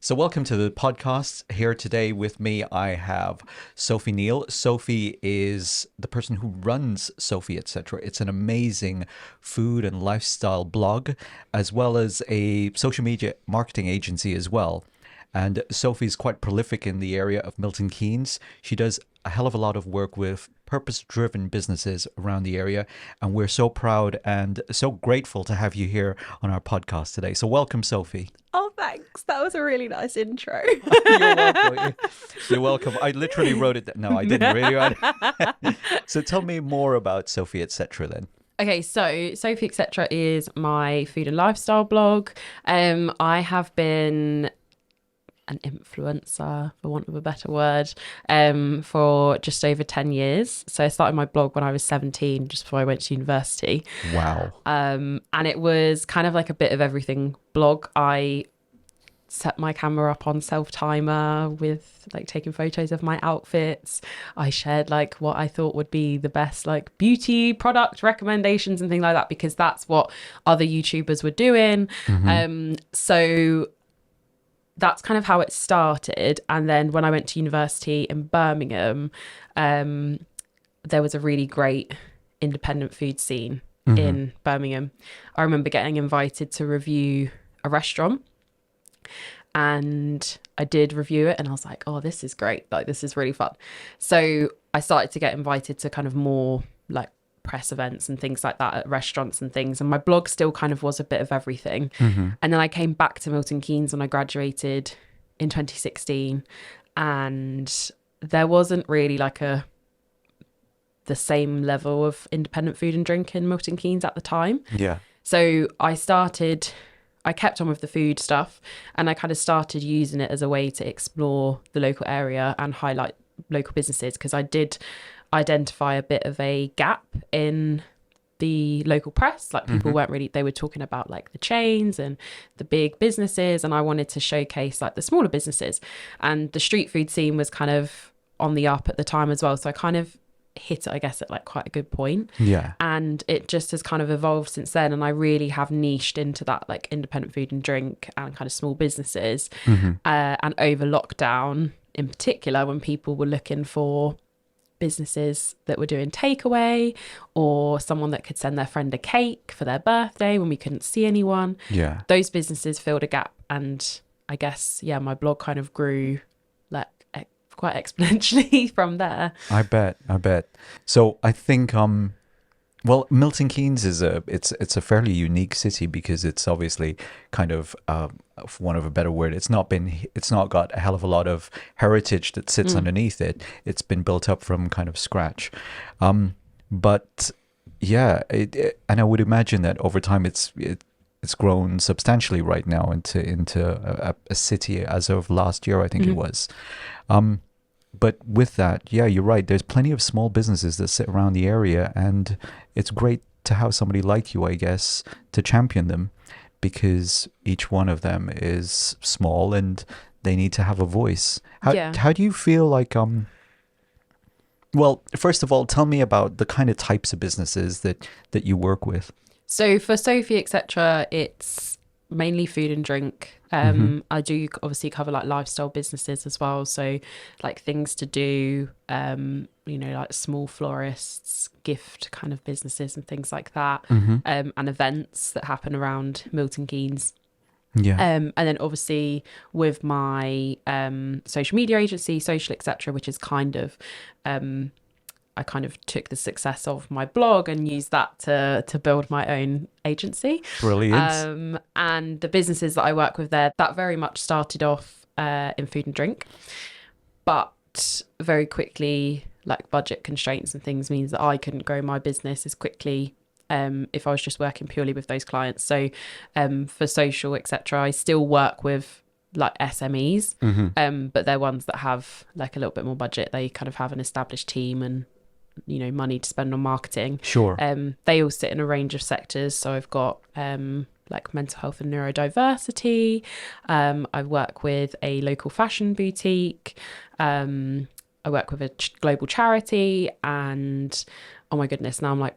So, welcome to the podcast. Here today with me, I have Sophie Neal. Sophie is the person who runs Sophie Etc. It's an amazing food and lifestyle blog, as well as a social media marketing agency as well. And Sophie's quite prolific in the area of Milton Keynes. She does a hell of a lot of work with purpose-driven businesses around the area. And we're so proud and so grateful to have you here on our podcast today. So welcome, Sophie. Oh, thanks. That was a really nice intro. You're welcome. You're welcome. I literally wrote it. No, I didn't really write it. So tell me more about Sophie Etc. then. Okay, so Sophie Etc is my food and lifestyle blog. I have been an influencer, for want of a better word, for just over 10 years. So I started my blog when I was 17, just before I went to university. Wow. And it was kind of like a bit of everything blog. I set my camera up on self-timer with like taking photos of my outfits. I shared like what I thought would be the best like beauty product recommendations and things like that, because that's what other YouTubers were doing. So that's kind of how it started. And then when I went to university in Birmingham, there was a really great independent food scene in Birmingham. I remember getting invited to review a restaurant, and I did review it, and I was like, oh, this is great. Like, this is really fun. So I started to get invited to kind of more like press events and things like that at restaurants and things, and my blog still kind of was a bit of everything. And then I came back to Milton Keynes when I graduated in 2016, and there wasn't really like the same level of independent food and drink in Milton Keynes at the time. Yeah. So I kept on with the food stuff, and I kind of started using it as a way to explore the local area and highlight local businesses, because I did identify a bit of a gap in the local press. Like, people weren't really, they were talking about like the chains and the big businesses, and I wanted to showcase like the smaller businesses. And the street food scene was kind of on the up at the time as well, so I kind of hit it, I guess, at like quite a good point. Yeah. And it just has kind of evolved since then, and I really have niched into that like independent food and drink and kind of small businesses. And over lockdown in particular, when people were looking for businesses that were doing takeaway, or someone that could send their friend a cake for their birthday when we couldn't see anyone, those businesses filled a gap. And I guess, yeah, my blog kind of grew like quite exponentially from there. I bet. So I think well, Milton Keynes is it's a fairly unique city, because it's obviously kind of for want of a better word, it's not got a hell of a lot of heritage that sits underneath it. It's been built up from kind of scratch. But yeah, and I would imagine that over time it's grown substantially right now into a city as of last year, I think it was. But with that, yeah, you're right. There's plenty of small businesses that sit around the area, and it's great to have somebody like you, I guess, to champion them, because each one of them is small and they need to have a voice. How do you feel like, well, first of all, tell me about the kind of types of businesses that you work with. So for Sophie Etc, it's mainly food and drink. I do obviously cover like lifestyle businesses as well, so like things to do, like small florists, gift kind of businesses and things like that, and events that happen around Milton Keynes. And then obviously with my social media agency, Social Etc, which is kind of I kind of took the success of my blog and used that to build my own agency. Brilliant. And the businesses that I work with there, that very much started off in food and drink, but very quickly, like budget constraints and things means that I couldn't grow my business as quickly if I was just working purely with those clients. So for Social Etc, I still work with like SMEs, but they're ones that have like a little bit more budget. They kind of have an established team and money to spend on marketing. Sure. They all sit in a range of sectors. So I've got like mental health and neurodiversity. I work with a local fashion boutique. I work with a global charity, and oh my goodness, now I'm like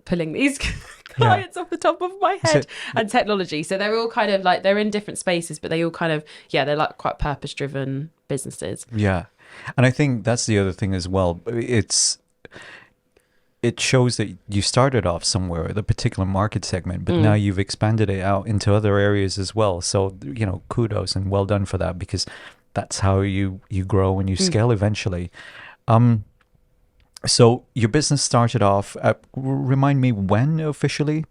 pulling these clients off the top of my head, and technology. So they're all kind of like, they're in different spaces, but they all kind of, they're like quite purpose driven businesses. Yeah. And I think that's the other thing as well. It shows that you started off somewhere with a particular market segment, but now you've expanded it out into other areas as well. So, kudos and well done for that, because that's how you grow and you scale eventually. So your business started off, remind me when officially?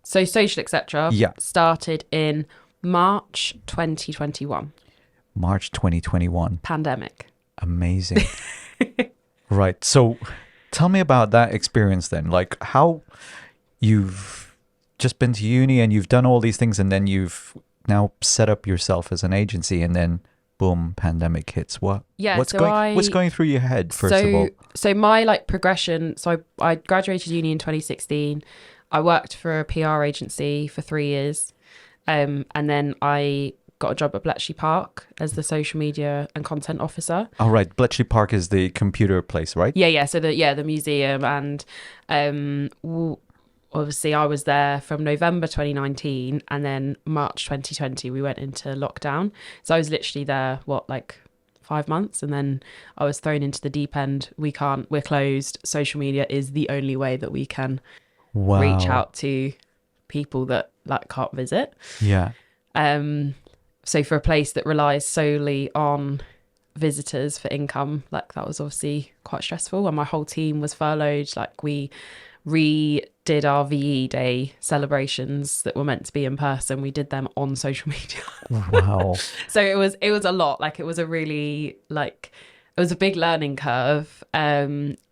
So Social Etc. started in March 2021. March 2021. Pandemic. Amazing. Right. So tell me about that experience then. Like, how you've just been to uni and you've done all these things, and then you've now set up yourself as an agency, and then boom, pandemic hits. What's going through your head, first of all? So my like progression, so I graduated uni in 2016. I worked for a PR agency for 3 years. And then I got a job at Bletchley Park as the social media and content officer. All right. Bletchley Park is the computer place, right? Yeah. So the museum, and obviously I was there from November 2019, and then March 2020 we went into lockdown. So I was literally there, 5 months, and then I was thrown into the deep end. We're closed. Social media is the only way that we can reach out to people that can't visit. Yeah. So for a place that relies solely on visitors for income, that was obviously quite stressful. And my whole team was furloughed. We redid our VE Day celebrations that were meant to be in person. We did them on social media. Wow. So it was a lot. It was a really it was a big learning curve.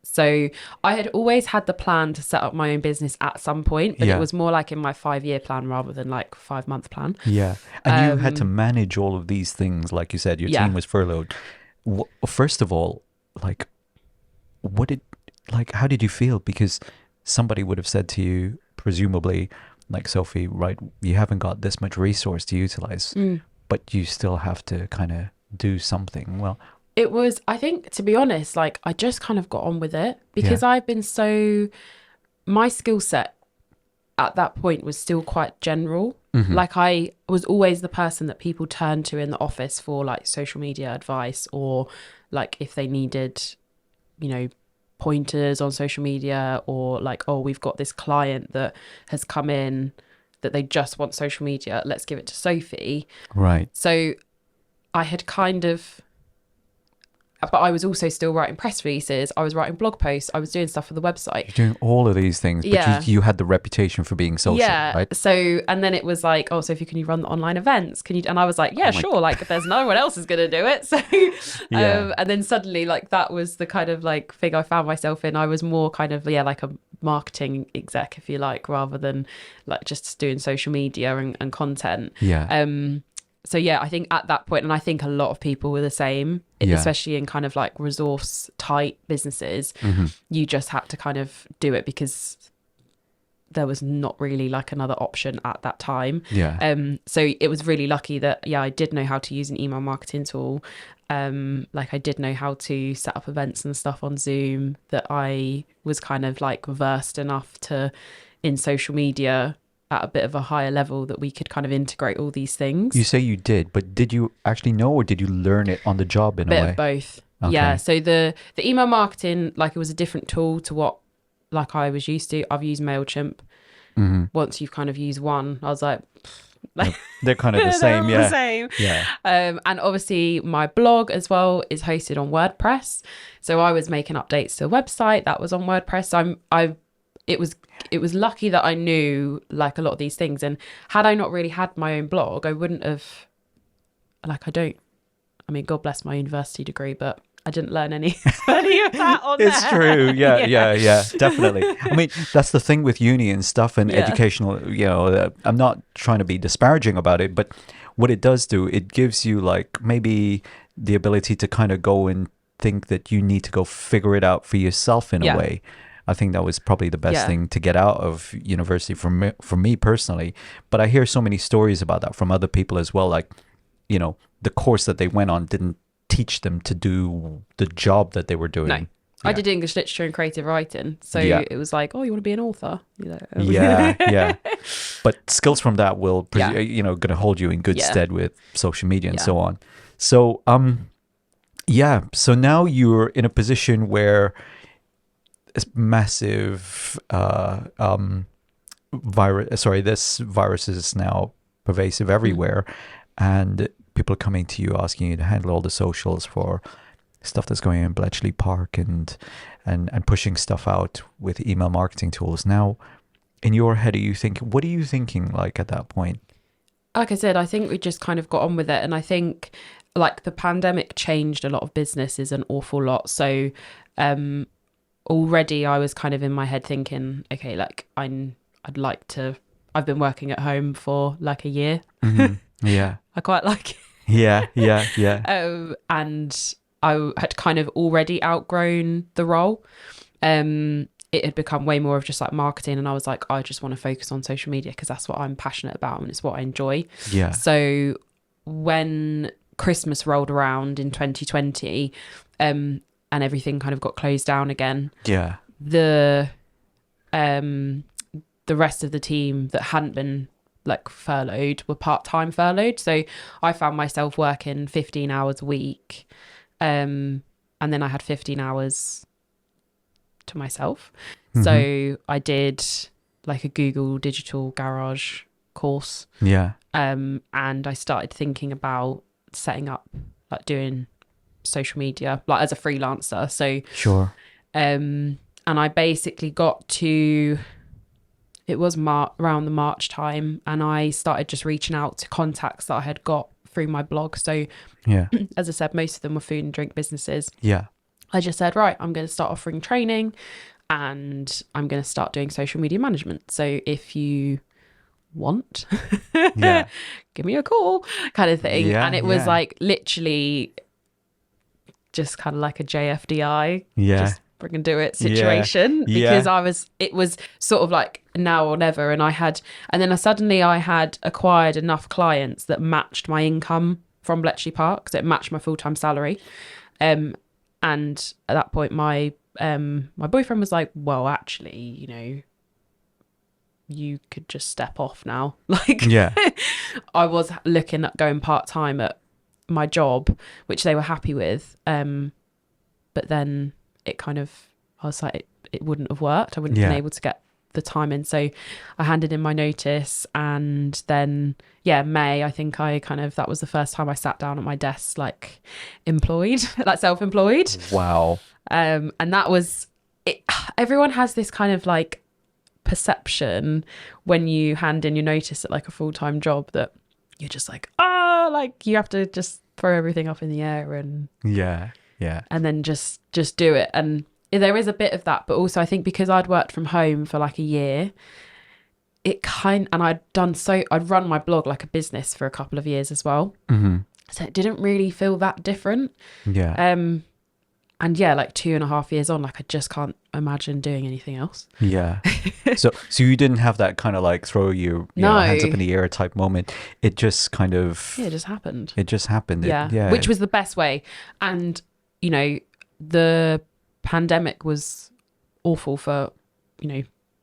So I had always had the plan to set up my own business at some point, but it was more in my 5-year plan rather than 5-month plan. Yeah. And you had to manage all of these things. Like you said, your team was furloughed. First of all, how did you feel? Because somebody would have said to you, presumably, Sophie, right, you haven't got this much resource to utilize, but you still have to kind of do something. Well, it was, I think, to be honest, I just kind of got on with it, because I've been my skill set at that point was still quite general. Mm-hmm. I was always the person that people turned to in the office for social media advice, or if they needed, pointers on social media, or we've got this client that has come in that they just want social media, let's give it to Sophie. Right. So I had but I was also still writing press releases. I was writing blog posts. I was doing stuff for the website. You're doing all of these things, but you had the reputation for being social, right? So, and then it was Sophie, can you run the online events? Can you? And I was sure. There's no one else is going to do it. So, and then suddenly, that was the kind of thing I found myself in. I was more kind of, a marketing exec, if you like, rather than just doing social media and content. Yeah. So I think at that point, and I think a lot of people were the same, especially in kind of resource tight businesses, you just had to kind of do it because there was not really another option at that time. Yeah. So it was really lucky that, I did know how to use an email marketing tool. I did know how to set up events and stuff on Zoom, that I was kind of versed enough to in social media at a bit of a higher level that we could kind of integrate all these things. You say you did, but did you actually know, or did you learn it on the job in a way? Bit of both. Okay. Yeah. So the email marketing, it was a different tool to what I was used to. I've used MailChimp. Mm-hmm. Once you've kind of used one, I was they're kind of the same. The same. Yeah. And obviously my blog as well is hosted on WordPress. So I was making updates to a website that was on WordPress. It was lucky that I knew a lot of these things, and had I not really had my own blog, I wouldn't have God bless my university degree, but I didn't learn any of that on there. It's true. Yeah, definitely. I mean, that's the thing with uni and stuff and educational, I'm not trying to be disparaging about it, but what it does do, it gives you maybe the ability to kind of go and think that you need to go figure it out for yourself in a way. I think that was probably the best thing to get out of university for me personally. But I hear so many stories about that from other people as well. The course that they went on didn't teach them to do the job that they were doing. No. I did English literature and creative writing. So it was like, oh, you want to be an author? Yeah. But skills from that will, Yeah. going to hold you in good stead with social media and Yeah. so on. So, so now you're in a position where this massive this virus is now pervasive everywhere, and people are coming to you asking you to handle all the socials for stuff that's going on in Bletchley Park and pushing stuff out with email marketing tools. Now, in your head, what are you thinking like at that point? Like I said, I think we just kind of got on with it. And I think like the pandemic changed a lot of businesses an awful lot. So already I was kind of in my head thinking, okay, like I'd I've been working at home for like a year. Yeah. I quite like it. Yeah. And I had kind of already outgrown the role. It had become way more of just like marketing, and I was like, I just want to focus on social media because that's what I'm passionate about and it's what I enjoy. Yeah. So when Christmas rolled around in 2020, and everything kind of got closed down again, the rest of the team that hadn't been like furloughed were part-time furloughed. So I found myself working 15 hours a week, and then I had 15 hours to myself. So I did like a Google Digital Garage course. And I started thinking about setting up, like doing social media, like as a freelancer. So sure. And I basically got to, it was around the March time, and I started just reaching out to contacts that I had got through my blog. So as I said, most of them were food and drink businesses. I just said, right, I'm going to start offering training and I'm going to start doing social media management. So if you want, give me a call kind of thing. And it was like literally just kind of like a JFDI, just freaking do it situation, because it was sort of like now or never. And then suddenly I had acquired enough clients that matched my income from Bletchley Park. So it matched my full-time salary. And at that point, my boyfriend was like, well, actually, you could just step off now. Like, I was looking at going part-time at my job, which they were happy with. But then it kind of, I was like, it wouldn't have worked. I wouldn't have been able to get the time in. So I handed in my notice, and then May, I think that was the first time I sat down at my desk, like employed, like self-employed. Wow. And that was it. Everyone has this kind of like perception when you hand in your notice at like a full-time job that you're just like, like you have to just throw everything up in the air and and then just do it. And there is a bit of that, but also I think because I'd worked from home for like a year, and I'd run my blog like a business for a couple of years as well. So it didn't really feel that different. And like 2.5 years on, like I just can't imagine doing anything else. So you didn't have that kind of like throw your hands up in the air type moment. It just kind of it just happened. Which was the best way. And the pandemic was awful for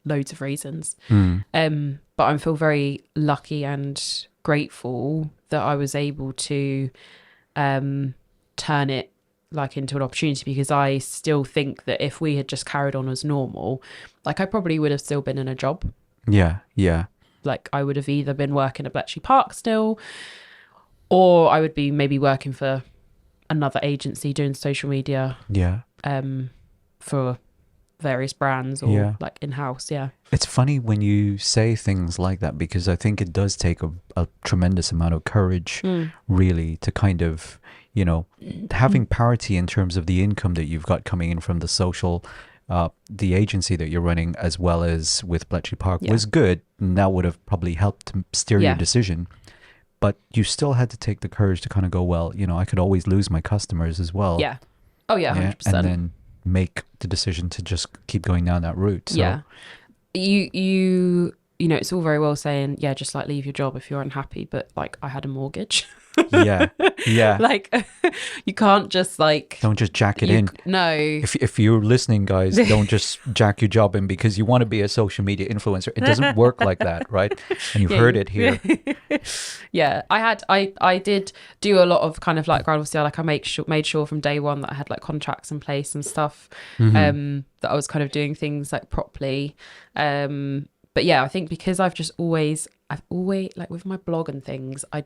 loads of reasons. But I feel very lucky and grateful that I was able to turn it like into an opportunity, because I still think that if we had just carried on as normal, like I probably would have still been in a job. Like I would have either been working at Bletchley Park still, or I would be maybe working for another agency doing social media for various brands or like in-house. It's funny when you say things like that, because I think it does take a tremendous amount of courage really to kind of having parity in terms of the income that you've got coming in from the social the agency that you're running, as well as with Bletchley Park, was good, and that would have probably helped to steer your decision. But you still had to take the courage to kind of go, well, I could always lose my customers as well. 100%. And then make the decision to just keep going down that route. So. You it's all very well saying, just like leave your job if you're unhappy, but like I had a mortgage. Yeah. Yeah. Like, you can't just like, Don't just jack it in. no. If you're listening, guys, don't just jack your job in because you want to be a social media influencer. It doesn't work like that, right? And you've heard it here. Yeah, I did do a lot of kind of like, obviously, like I made sure from day one that I had like contracts in place and stuff, that I was kind of doing things like properly. But yeah, I think because I've always like with my blog and things, I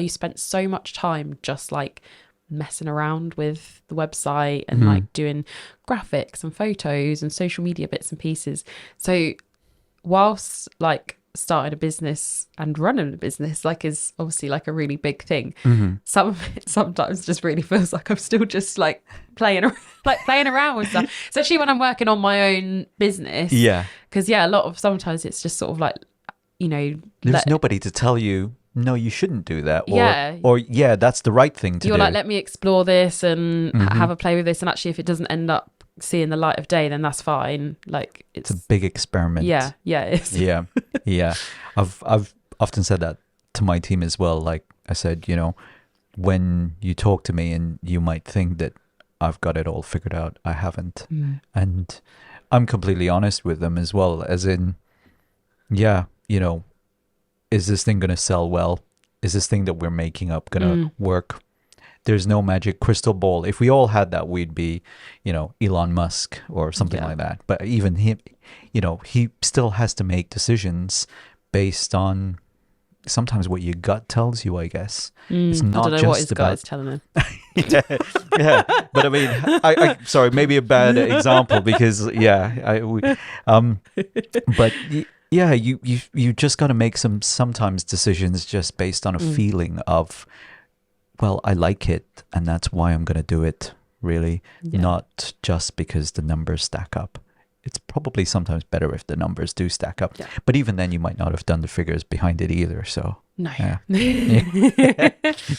spent so much time just like messing around with the website and like doing graphics and photos and social media bits and pieces. So whilst like starting a business and running a business like is obviously like a really big thing, some of it sometimes just really feels like I'm still just like playing around with stuff, especially when I'm working on my own business. Yeah. Because sometimes it's just sort of like, There's nobody to tell you, no, you shouldn't do that. Yeah. Or yeah, that's the right thing to you're do. like, let me explore this and have a play with this, and actually if it doesn't end up seeing the light of day, then that's fine. Like it's a big experiment. Yeah, it is. Yeah. Yeah. I've often said that to my team as well. Like I said, when you talk to me and you might think that I've got it all figured out, I haven't. And I'm completely honest with them as well, as in, yeah, is this thing going to sell well? Is this thing that we're making up going to work? There's no magic crystal ball. If we all had that, we'd be, Elon Musk or something like that. But even him, he still has to make decisions based on sometimes what your gut tells you, I guess. It's not I don't know just what his about gut is telling him. yeah. But I mean, I sorry, maybe a bad example because but yeah, you just got to make sometimes decisions just based on a feeling of, well, I like it and that's why I'm going to do it, really, not just because the numbers stack up. It's probably sometimes better if the numbers do stack up. Yeah. But even then, you might not have done the figures behind it either. So, no. Yeah.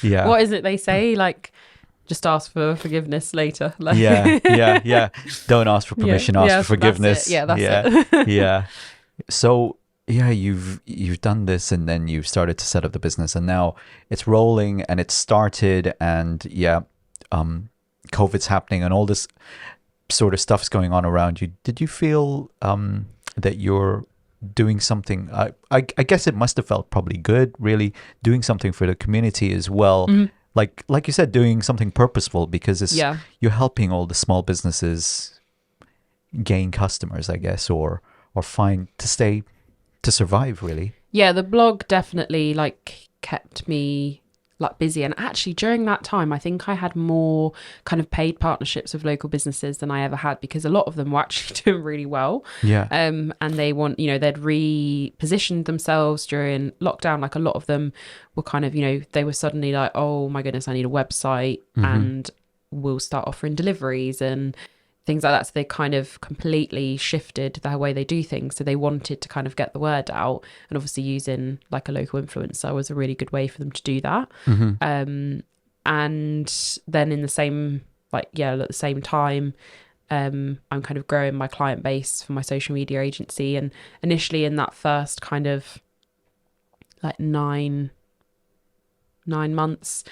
Yeah. What is it they say? Like, just ask for forgiveness later. Like, yeah. Don't ask for permission, ask for forgiveness. That's it. Yeah. So, yeah, you've done this and then you've started to set up the business and now it's rolling and it's started and COVID's happening and all this sort of stuff's going on around you. Did you feel that you're doing something? I guess it must have felt probably good, really doing something for the community as well. Like you said, doing something purposeful because you're helping all the small businesses gain customers, I guess, or find to survive, really. Yeah, the blog definitely like kept me like busy, and actually during that time I think I had more kind of paid partnerships with local businesses than I ever had, because a lot of them were actually doing really well. And they they'd repositioned themselves during lockdown. Like a lot of them were kind of, they were suddenly like, oh my goodness, I need a website and we'll start offering deliveries and things like that. So they kind of completely shifted the way they do things. So they wanted to kind of get the word out, and obviously using like a local influencer was a really good way for them to do that. And then in the same, at the same time, I'm kind of growing my client base for my social media agency. And initially in that first kind of like nine months,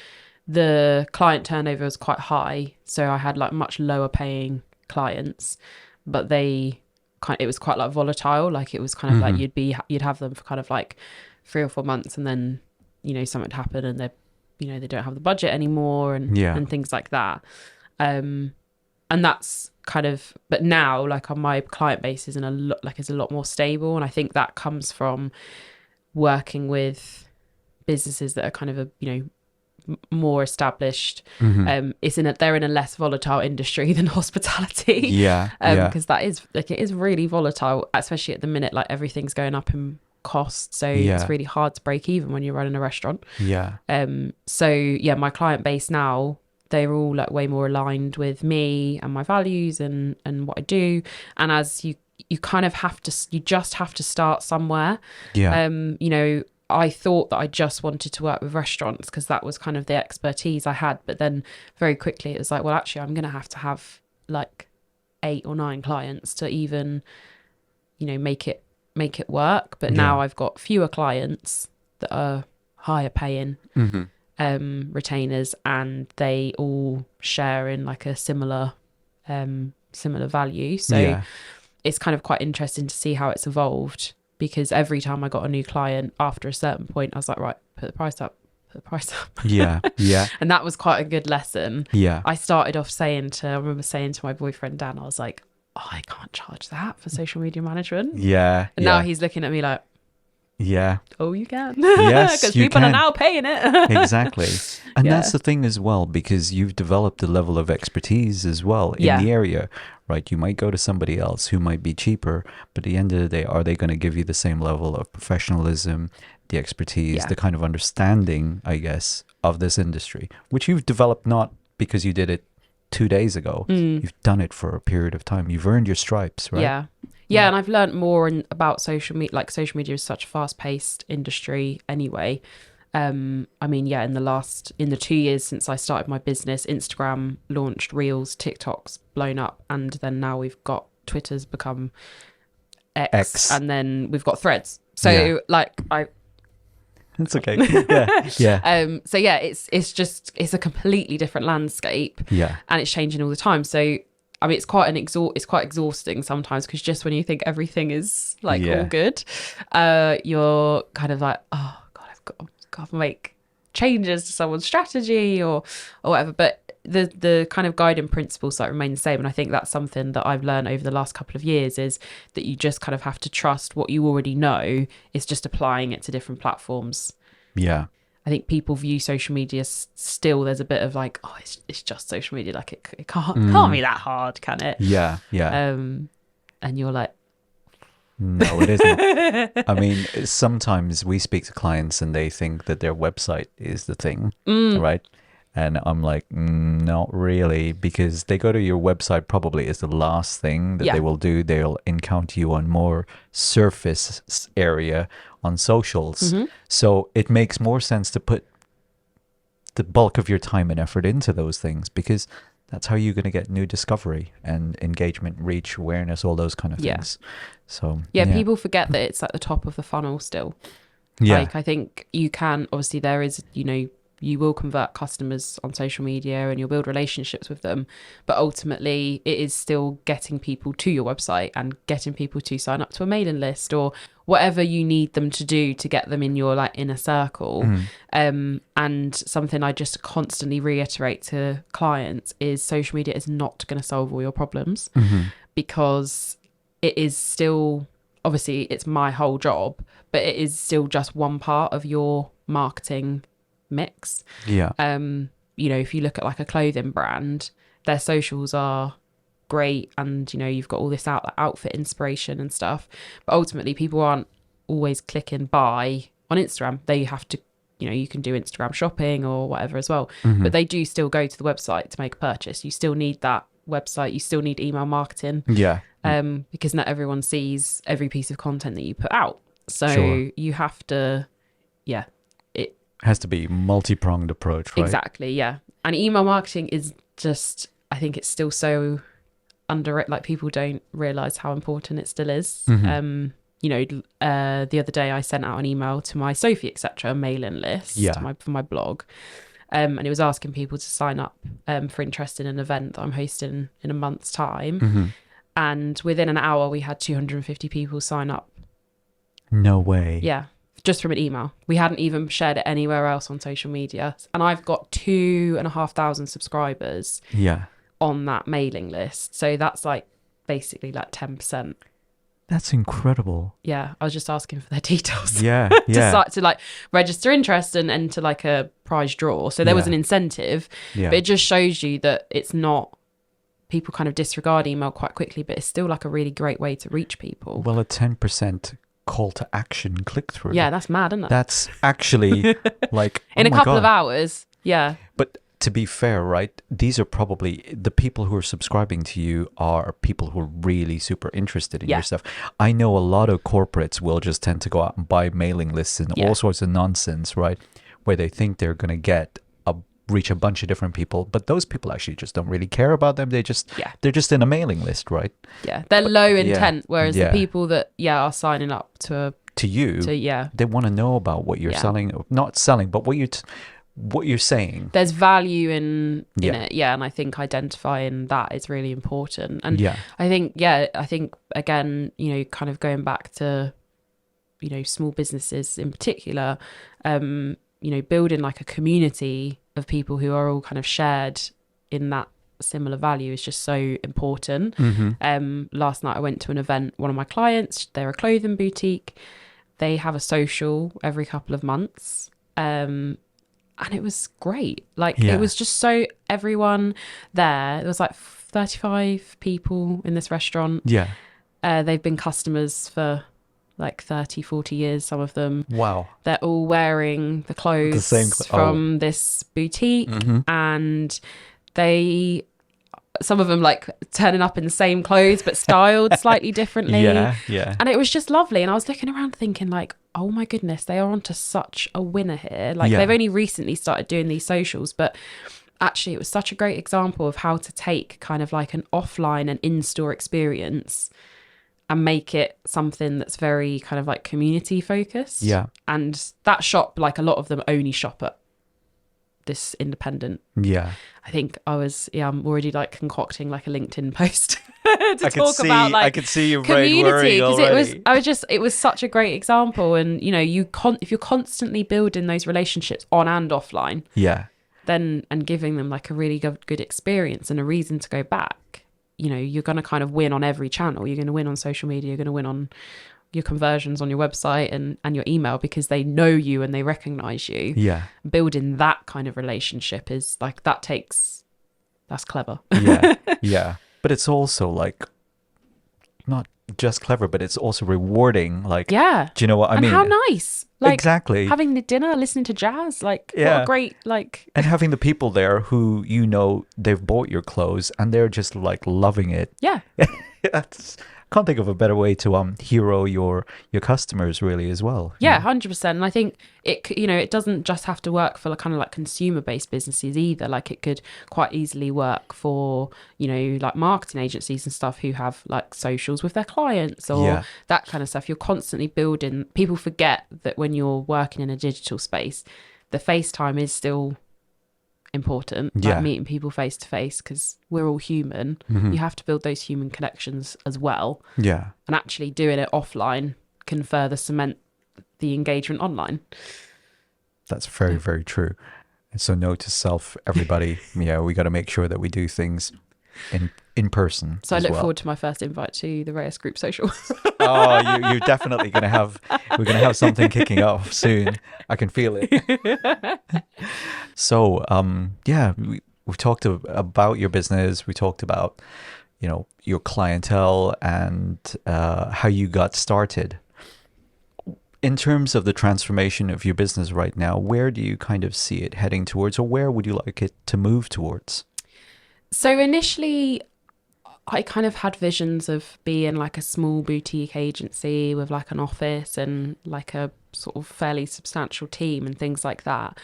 the client turnover was quite high. So I had like much lower paying clients, but it was quite like volatile. Like it was kind of like you'd have them for kind of like 3 or 4 months, and then something would happen and they don't have the budget anymore and things like that. And that's kind of, but now like on my client base is is a lot more stable, and I think that comes from working with businesses that are kind of more established. They're in a less volatile industry than hospitality. Because that is like, it is really volatile, especially at the minute. Like everything's going up in cost, so it's really hard to break even when you're running a restaurant. My client base now, they're all like way more aligned with me and my values and what I do. And as you kind of just have to start somewhere. I thought that I just wanted to work with restaurants because that was kind of the expertise I had. But then very quickly it was like, well, actually, I'm going to have like 8 or 9 clients to even, make it work. But now I've got fewer clients that are higher paying. retainers, and they all share in like a similar value. So Yeah. it's kind of quite interesting to see how it's evolved, because every time I got a new client, after a certain point, I was like, right, put the price up. Yeah. Yeah. And that was quite a good lesson. Yeah. I started off I remember saying to my boyfriend Dan, I was like, oh, I can't charge that for social media management. Yeah. And now he's looking at me like, yeah. oh, you can. Yes, because you people can. are now paying it. Exactly. And Yeah. that's the thing as well, because you've developed a level of expertise as well in Yeah. the area, right? You might go to somebody else who might be cheaper, but at the end of the day, are they going to give you the same level of professionalism, the expertise, Yeah. the kind of understanding, I guess, of this industry, which you've developed not because you did it 2 days ago. You've done it for a period of time. You've earned your stripes, right? Yeah. Yeah, and I've learned more about social media. Like, social media is such a fast-paced industry anyway. I mean, yeah, in the 2 years since I started my business, Instagram launched Reels, TikTok's blown up, and then now we've got Twitter's become X. And then we've got Threads. So It's okay. Yeah. Yeah. so yeah, it's a completely different landscape. Yeah. And it's changing all the time. So I mean, it's quite exhausting sometimes, because just when you think everything is like all good, you're kind of like, oh God, I've got to make changes to someone's strategy or whatever. But the kind of guiding principles like remain the same. And I think that's something that I've learned over the last couple of years, is that you just kind of have to trust what you already know. It's just applying it to different platforms. Yeah. I think people view social media still, there's a bit of like, oh, it's just social media, like it can't be that hard, can it? Yeah. Yeah. And you're like, no, it isn't. I mean, sometimes we speak to clients and they think that their website is the thing, right? And I'm like, not really, because they go to your website probably is the last thing that they will do. They'll encounter you on more surface area on socials. So it makes more sense to put the bulk of your time and effort into those things, because that's how you're going to get new discovery and engagement, reach, awareness, all those kind of things. So people forget that it's at the top of the funnel still. Yeah. Like, I think you can, obviously there is, you will convert customers on social media and you'll build relationships with them, but ultimately it is still getting people to your website and getting people to sign up to a mailing list or whatever you need them to do to get them in your like inner circle. And something I just constantly reiterate to clients is social media is not going to solve all your problems, because it is still, obviously it's my whole job, but it is still just one part of your marketing mix. Yeah. If you look at like a clothing brand, their socials are great, and you've got all this outfit inspiration and stuff, but ultimately people aren't always clicking buy on Instagram. They have to, you can do Instagram shopping or whatever as well, but they do still go to the website to make a purchase. You still need that website, you still need email marketing, because not everyone sees every piece of content that you put out. So you have to, it has to be multi-pronged approach, right? Exactly, yeah. And email marketing is just, I think it's still so under it, like people don't realize how important it still is. The other day I sent out an email to my Sophie Etc mailing list for my blog, and it was asking people to sign up for interest in an event that I'm hosting in a month's time. And within an hour we had 250 people sign up. No way. Yeah, just from an email. We hadn't even shared it anywhere else on social media, and I've got 2,500 subscribers on that mailing list. So that's like basically like 10%. That's incredible. Yeah, I was just asking for their details. To to like register interest and enter like a prize draw. So there was an incentive, but it just shows you that it's not, people kind of disregard email quite quickly, but it's still like a really great way to reach people. Well, a 10% call to action click through. Yeah, that's mad, isn't it? That's actually like in a couple of hours. Yeah. But to be fair, right, these are probably the people who are subscribing to you are people who are really super interested in your stuff. I know a lot of corporates will just tend to go out and buy mailing lists and all sorts of nonsense, right, where they think they're going to reach a bunch of different people, but those people actually just don't really care about them. They're just in a mailing list, right? Yeah, they're low intent, whereas the people that are signing up to you, they want to know about what you're selling, not selling, but what you're saying. There's value in Yeah. it, yeah, and I think identifying that is really important. And Yeah. I think again, you know, kind of going back to, you know, small businesses in particular, you know, building like a community of people who are all kind of shared in that similar value is just so important. Last night I went to an event, one of my clients, they're a clothing boutique, they have a social every couple of months, and it was great. Like Yeah. it was just so, everyone there was like 35 people in this restaurant. Yeah. They've been customers for like 30-40 years, some of them. Wow. They're all wearing the clothes The same from this boutique, and they, some of them like turning up in the same clothes but styled slightly differently. Yeah. Yeah. And it was just lovely. And I was looking around thinking like, oh my goodness, they are onto such a winner here. Like they've only recently started doing these socials, but actually it was such a great example of how to take kind of like an offline and in-store experience and make it something that's very kind of like community focused. Yeah. And that shop, like a lot of them only shop at this independent. Yeah. I think I'm already like concocting like a LinkedIn post to talk about like I could see your brain worrying already. It was such a great example. And you know, if you're constantly building those relationships on and offline, Yeah. then, and giving them like a really good experience and a reason to go back, you know, you're going to kind of win on every channel. You're going to win on social media. You're going to win on your conversions on your website and your email, because they know you and they recognize you. Yeah. Building that kind of relationship is like, that's clever. Yeah. Yeah. But it's also like not just clever, but it's also rewarding. Like, Yeah. do you know what I mean? And how nice. Like, exactly. having the dinner, listening to jazz, like, what Yeah. a great, like... And having the people there who, you know, they've bought your clothes and they're just like loving it. Yeah. That's, can't think of a better way to hero your customers really as well. Yeah, 100%. And I think it doesn't just have to work for kind of like consumer based businesses either. Like it could quite easily work for, you know, like marketing agencies and stuff who have like socials with their clients or that kind of stuff. You're constantly building. People forget that when you're working in a digital space, the FaceTime is still important, like meeting people face to face, because we're all human. You have to build those human connections as well. Yeah. And actually doing it offline can further cement the engagement online. That's very, very true. And so note to self, everybody, we got to make sure that we do things in person. So I look forward to my first invite to the Reyes Group social. Oh, you're definitely we're going to have something kicking off soon. I can feel it. So, we've talked about your business. We talked about, you know, your clientele and how you got started. In terms of the transformation of your business right now, where do you kind of see it heading towards, or where would you like it to move towards? So initially, I kind of had visions of being like a small boutique agency with like an office and like a sort of fairly substantial team and things like that.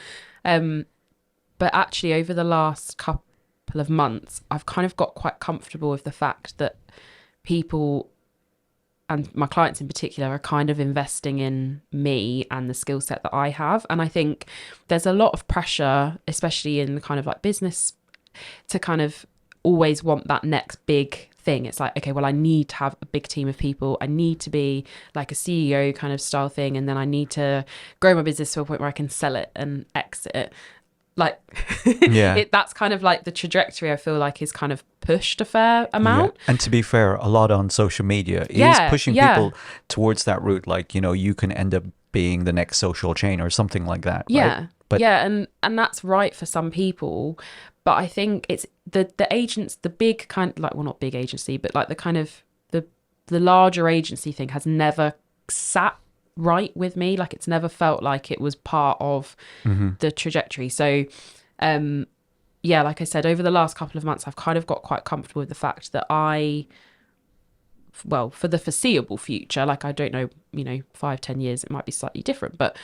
But actually over the last couple of months, I've kind of got quite comfortable with the fact that people, and my clients in particular, are kind of investing in me and the skill set that I have. And I think there's a lot of pressure, especially in the kind of like business, to kind of always want that next big thing. It's like, okay, well, I need to have a big team of people. I need to be like a CEO kind of style thing. And then I need to grow my business to a point where I can sell it and exit it. Like, that's kind of like the trajectory I feel like is kind of pushed a fair amount. Yeah. And to be fair, a lot on social media is pushing people towards that route. Like, you know, you can end up being the next social chain or something like that. Yeah. Right? But and that's right for some people. But I think it's the agents, the big kind of like, well, not big agency, but like the kind of the larger agency thing has never sat right with me. Like it's never felt like it was part of the trajectory. So like I said, over the last couple of months I've kind of got quite comfortable with the fact that for the foreseeable future, like I don't know, 5-10 years it might be slightly different, but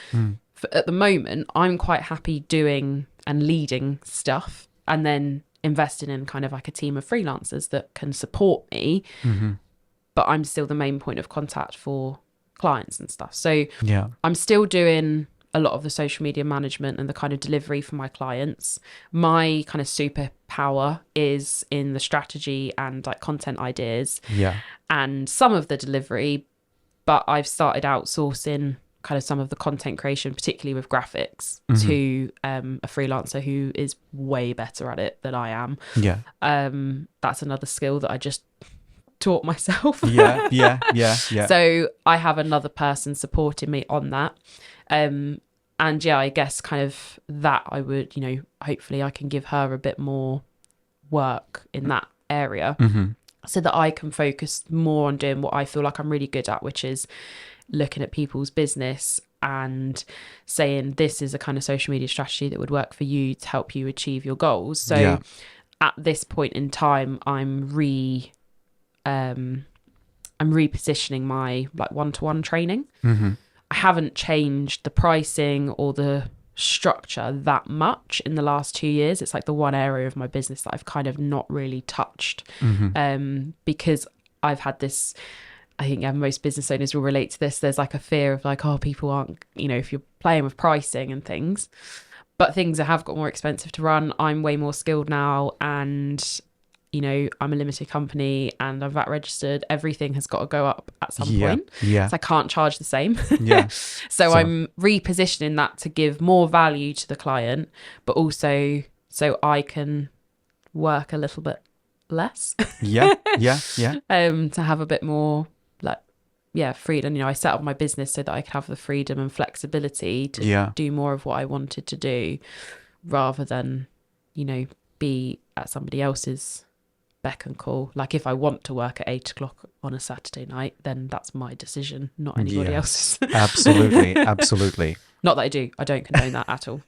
at the moment I'm quite happy doing and leading stuff and then investing in kind of like a team of freelancers that can support me, but I'm still the main point of contact for clients and stuff. So I'm still doing a lot of the social media management and the kind of delivery for my clients. My kind of superpower is in the strategy and like content ideas and some of the delivery, but I've started outsourcing kind of some of the content creation, particularly with graphics, to a freelancer who is way better at it than I am. That's another skill that I just taught myself. So I have another person supporting me on that. And yeah, I guess kind of that I would, you know, hopefully I can give her a bit more work in that area so that I can focus more on doing what I feel like I'm really good at, which is looking at people's business and saying this is a kind of social media strategy that would work for you to help you achieve your goals. So at this point in time, I'm repositioning my like one-to-one training. I haven't changed the pricing or the structure that much in the last 2 years. It's like the one area of my business that I've kind of not really touched because I've had this, I think most business owners will relate to this. There's like a fear of like, oh, people aren't, you know, if you're playing with pricing and things, but things have got more expensive to run. I'm way more skilled now, and you know, I'm a limited company and I'm VAT registered. Everything has got to go up at some point. So I can't charge the same. So I'm repositioning that to give more value to the client, but also so I can work a little bit less. To have a bit more like, freedom. You know, I set up my business so that I could have the freedom and flexibility to do more of what I wanted to do rather than, you know, be at somebody else's beck and call. Like if I want to work at 8 o'clock on a Saturday night, then that's my decision, not anybody else's. Absolutely. Not that I don't condone that at all.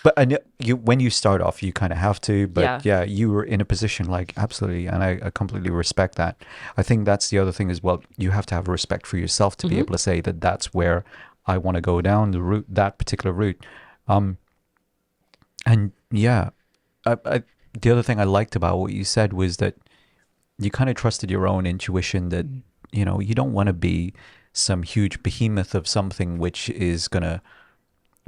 But I know when you start off, you kind of have to, but you were in a position like absolutely. And I completely respect that. I think that's the other thing as well. You have to have respect for yourself to be able to say that that's where I want to go down the route, that particular route. The other thing I liked about what you said was that you kind of trusted your own intuition that, you know, you don't want to be some huge behemoth of something which is going to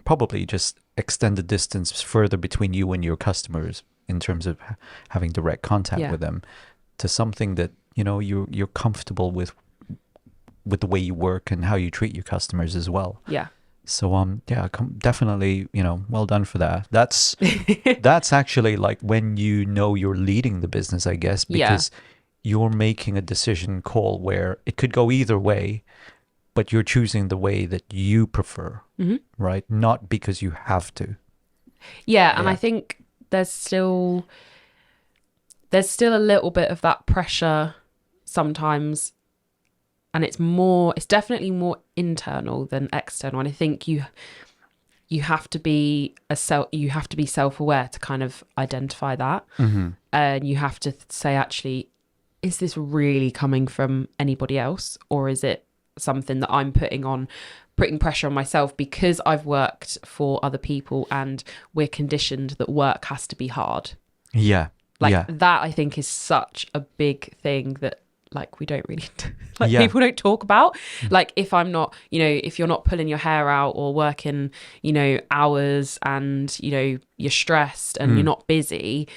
probably just extend the distance further between you and your customers in terms of having direct contact with them, to something that, you know, you're comfortable with the way you work and how you treat your customers as well. So definitely, you know, well done for that. That's actually like when you know you're leading the business, I guess, because you're making a decision call where it could go either way, but you're choosing the way that you prefer, right? Not because you have to. And I think there's still a little bit of that pressure sometimes. And it's definitely more internal than external. And I think you have to be self-aware to kind of identify that. And you have to say, actually, is this really coming from anybody else? Or is it something that I'm putting pressure on myself because I've worked for other people and we're conditioned that work has to be hard? That I think is such a big thing that like we don't really people don't talk about. Like if I'm not, you know, if you're not pulling your hair out or working, you know, hours and, you know, you're stressed and you're not busy,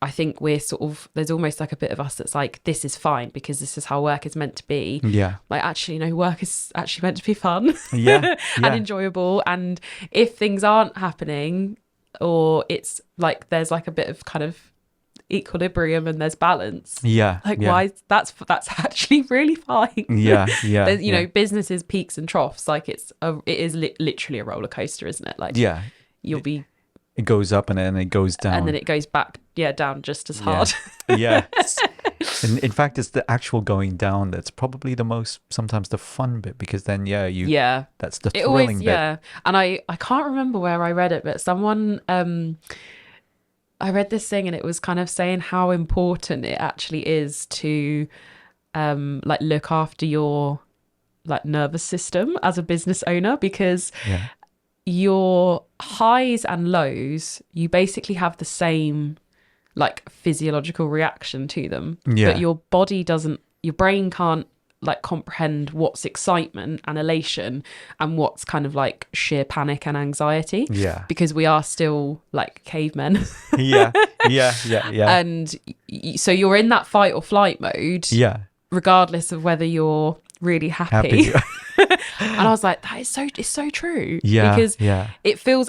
I think we're sort of, there's almost like a bit of us that's like, this is fine because this is how work is meant to be. Like actually, you know, work is actually meant to be fun and enjoyable. And if things aren't happening, or it's like there's like a bit of kind of equilibrium and there's balance, why that's actually really fine. You know, business is peaks and troughs. Like it is literally a roller coaster, isn't it? Like you'll be, it goes up and then it goes down and then it goes back down just as hard. And in fact, it's the actual going down that's probably the most, sometimes the fun bit, because then that's the thrilling bit. And I can't remember where I read it, but someone I read this thing and it was kind of saying how important it actually is to like look after your like nervous system as a business owner, because your highs and lows, you basically have the same like physiological reaction to them, but your body doesn't, your brain can't like comprehend what's excitement and elation and what's kind of like sheer panic and anxiety. Yeah. Because we are still like cavemen. Yeah. Yeah. Yeah. Yeah. And so you're in that fight or flight mode, Yeah. regardless of whether you're really happy. Happy. And I was like, it's so true. Yeah. Because yeah. it feels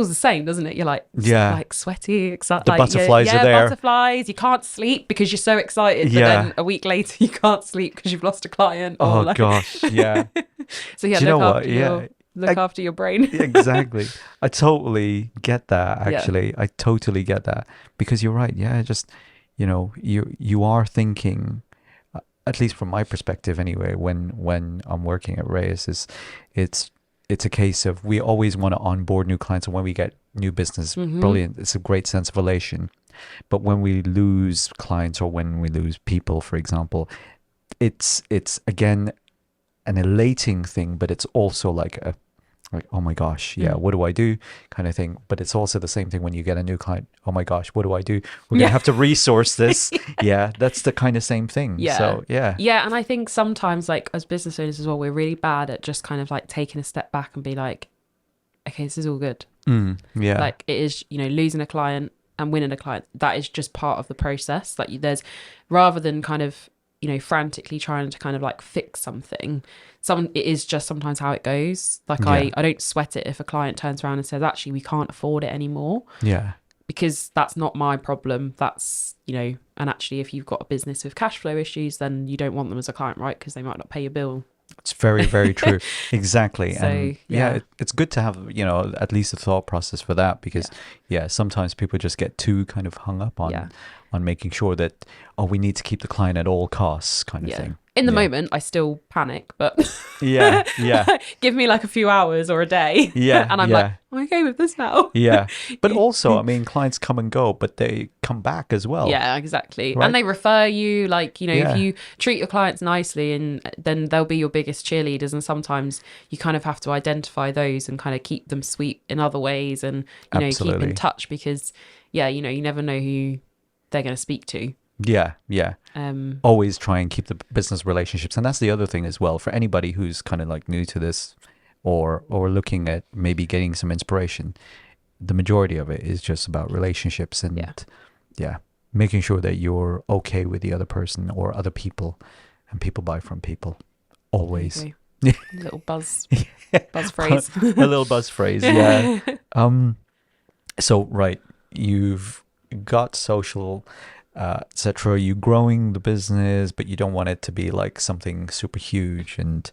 the same, doesn't it? You're like, Yeah. like sweaty, excited. The like, butterflies are there. Butterflies. You can't sleep because you're so excited. Yeah. But then a week later, you can't sleep because you've lost a client. Oh, like... gosh. Yeah. So yeah, Do you know look what? after Yeah. look after your brain. Exactly. I totally get that, actually. I totally get that. Because you're right. Yeah, just, you are thinking, at least from my perspective anyway, when I'm working at Reyes, it's a case of we always want to onboard new clients, and when we get new business, brilliant. It's a great sense of elation. But when we lose clients or when we lose people, for example, it's again an elating thing, but it's also like oh my gosh, yeah, what do I do kind of thing. But it's also the same thing when you get a new client. Oh my gosh, what do I do? We're gonna have to resource this. Yeah, that's the kind of same thing. Yeah. So yeah, and I think sometimes, like, as business owners as well, we're really bad at just kind of like taking a step back and be like, okay, this is all good. Yeah, Like, it is, losing a client and winning a client, that is just part of the process. Like, there's, rather than kind of frantically trying to kind of like fix something, it is just sometimes how it goes. Like, I don't sweat it if a client turns around and says, actually, we can't afford it anymore. Yeah. Because that's not my problem. That's, and actually, if you've got a business with cash flow issues, then you don't want them as a client, right? Because they might not pay your bill. It's very, very true. Exactly. So, and it's good to have, at least a thought process for that, because sometimes people just get too kind of hung up on making sure that, we need to keep the client at all costs kind of thing. In the moment, I still panic, but yeah. give me like a few hours or a day. Yeah. And I'm like, I'm okay with this now. Yeah. But also, I mean, clients come and go, but they come back as well. Yeah, exactly. Right? And they refer you, like, Yeah. if you treat your clients nicely, and then they'll be your biggest cheerleaders. And sometimes you kind of have to identify those and kind of keep them sweet in other ways, and, keep Absolutely. in touch, because, you never know who they're going to speak to. Yeah. Always try and keep the business relationships. And that's the other thing as well, for anybody who's kind of like new to this or looking at maybe getting some inspiration. The majority of it is just about relationships and making sure that you're okay with the other person or other people, and people buy from people always. Little buzz phrase. A little buzz phrase. Yeah. So right, you've got social, etc. You're growing the business, but you don't want it to be like something super huge. And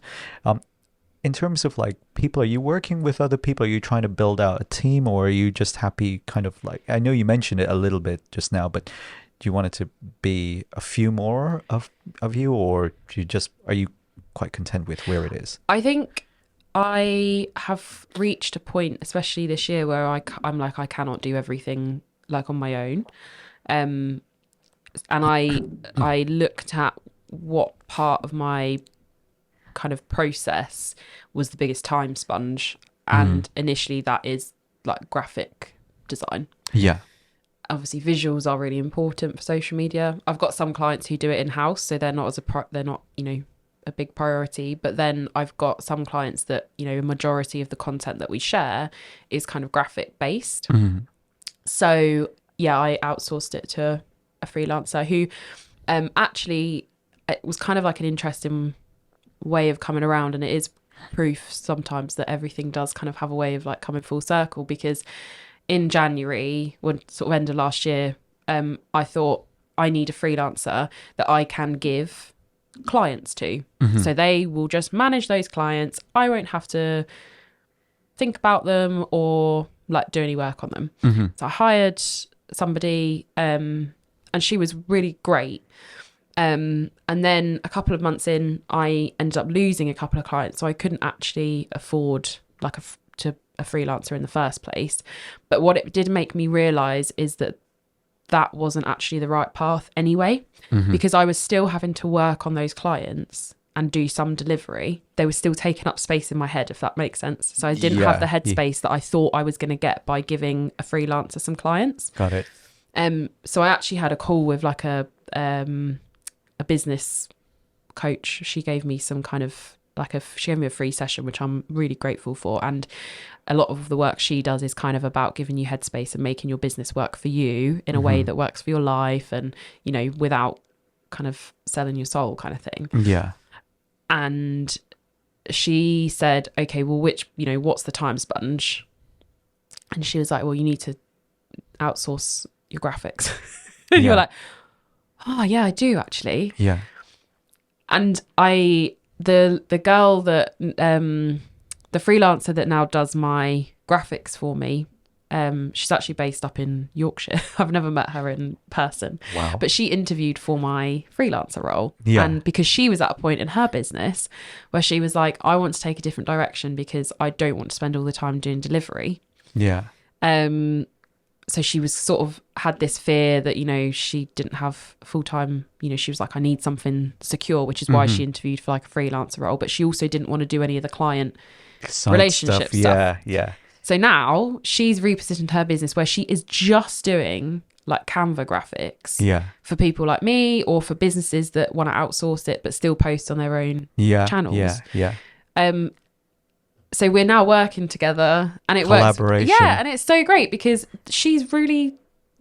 in terms of like people, are you working with other people? Are you trying to build out a team, or are you just happy kind of like, I know you mentioned it a little bit just now, but do you want it to be a few more of you, or are you quite content with where it is? I think I have reached a point, especially this year, where I'm like, I cannot do everything like on my own. And I looked at what part of my kind of process was the biggest time sponge, and initially that is like graphic design. Yeah. Obviously visuals are really important for social media. I've got some clients who do it in-house, so they're not a big priority, but then I've got some clients that, a majority of the content that we share is kind of graphic based. So I outsourced it to a freelancer who actually, it was kind of like an interesting way of coming around, and it is proof sometimes that everything does kind of have a way of like coming full circle, because in January, when sort of end of last year, I thought I need a freelancer that I can give clients to. So they will just manage those clients. I won't have to think about them or like do any work on them. So I hired somebody, and she was really great. And then a couple of months in, I ended up losing a couple of clients, so I couldn't actually afford like a freelancer in the first place. But what it did make me realize is that wasn't actually the right path anyway, because I was still having to work on those clients and do some delivery. They were still taking up space in my head, if that makes sense. So I didn't have the headspace that I thought I was going to get by giving a freelancer some clients. Got it. So I actually had a call with like a business coach. She gave me some kind of she gave me a free session, which I'm really grateful for. And a lot of the work she does is kind of about giving you headspace and making your business work for you in a way that works for your life, and, you know, without kind of selling your soul kind of thing. Yeah. And she said, okay, well, what's the time sponge? And she was like, well, you need to outsource your graphics. And you're like, oh yeah, I do actually. Yeah. And the girl that the freelancer that now does my graphics for me, she's actually based up in Yorkshire. I've never met her in person. Wow. But she interviewed for my freelancer role. Yeah. And because she was at a point in her business where she was like, I want to take a different direction because I don't want to spend all the time doing delivery. Yeah. So she was sort of had this fear that, you know, she didn't have full-time, you know, she was like, I need something secure, which is why she interviewed for like a freelancer role. But she also didn't want to do any of the client relationship stuff. Yeah. Yeah. So now she's repositioned her business where she is just doing like Canva graphics for people like me, or for businesses that want to outsource it but still post on their own channels. Yeah. So we're now working together, and it works. Yeah, and it's so great because she's really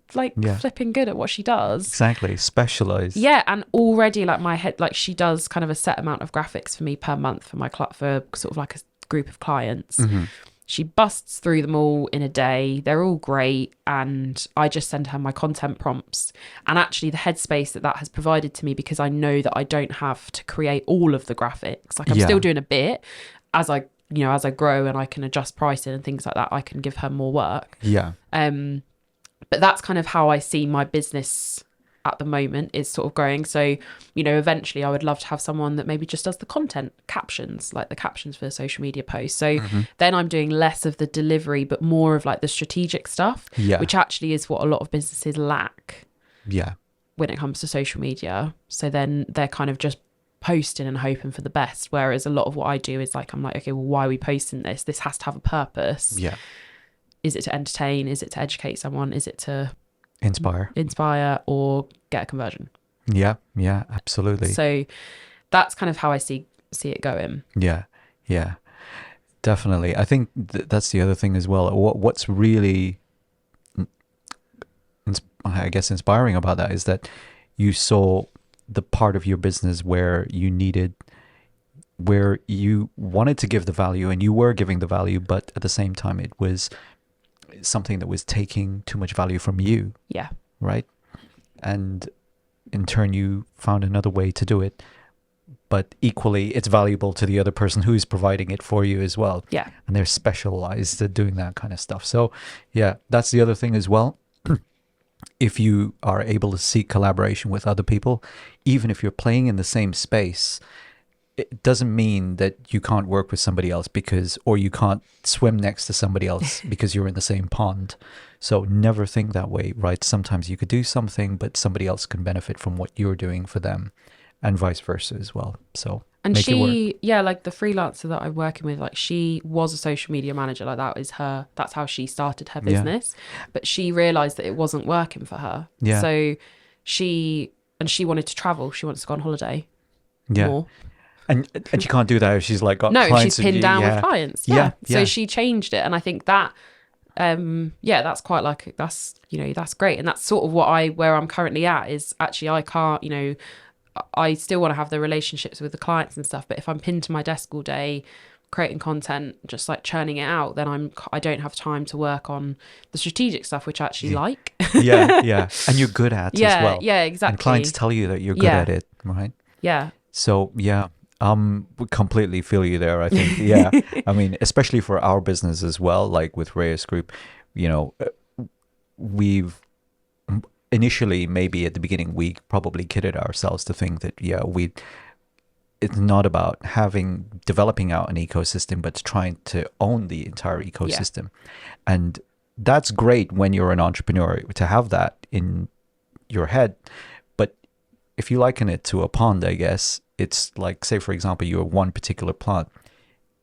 flipping good at what she does. Exactly, specialized. Yeah, and already like my head, like she does kind of a set amount of graphics for me per month for for sort of like a group of clients. She busts through them all in a day. They're all great, and I just send her my content prompts. And actually the headspace that has provided to me, because I know that I don't have to create all of the graphics. Like I'm still doing a bit as I grow, and I can adjust pricing and things like that. I can give her more work. Yeah. But that's kind of how I see my business at the moment, is sort of growing. So, you know, eventually I would love to have someone that maybe just does the content captions, like the captions for the social media posts. So then I'm doing less of the delivery, but more of like the strategic stuff, which actually is what a lot of businesses lack. Yeah. When it comes to social media. So then they're kind of just posting and hoping for the best. Whereas a lot of what I do is like, I'm like, okay, well, why are we posting this? This has to have a purpose. Yeah. Is it to entertain? Is it to educate someone? Is it to inspire or get a conversion? Yeah, absolutely. So that's kind of how I see it going. Yeah, definitely. I think that's the other thing as well. What's really, I guess, inspiring about that is that you saw the part of your business where you wanted to give the value, and you were giving the value, but at the same time it was something that was taking too much value from you. Yeah. Right? And in turn you found another way to do it, but equally it's valuable to the other person who's providing it for you as well. Yeah. And they're specialized at doing that kind of stuff. So yeah, that's the other thing as well. If you are able to seek collaboration with other people, even if you're playing in the same space, it doesn't mean that you can't work with somebody else or you can't swim next to somebody else because you're in the same pond. So never think that way, right? Sometimes you could do something, but somebody else can benefit from what you're doing for them, and vice versa as well. So and like the freelancer that I'm working with, like she was a social media manager. Like that's how she started her business. But she realized that it wasn't working for her. Yeah. So she wanted to travel. She wants to go on holiday more. And she can't do that if she's like got clients. No, she's pinned down with clients. Yeah. Yeah. So she changed it, and I think that that's quite like that's great, and that's sort of where I'm currently at is actually I can't, I still want to have the relationships with the clients and stuff, but if I'm pinned to my desk all day creating content, just like churning it out, then I don't have time to work on the strategic stuff, which I actually like. yeah. And you're good at as well. Yeah, exactly. And clients tell you that you're good at it, right? Yeah. So yeah, we completely feel you there, I think. Yeah. I mean, especially for our business as well, like with Reyes Group, we've initially, maybe at the beginning, we probably kidded ourselves to think that, it's not about developing out an ecosystem, but trying to own the entire ecosystem. Yeah. And that's great when you're an entrepreneur to have that in your head. But if you liken it to a pond, I guess, it's like, say, for example, you're one particular plant.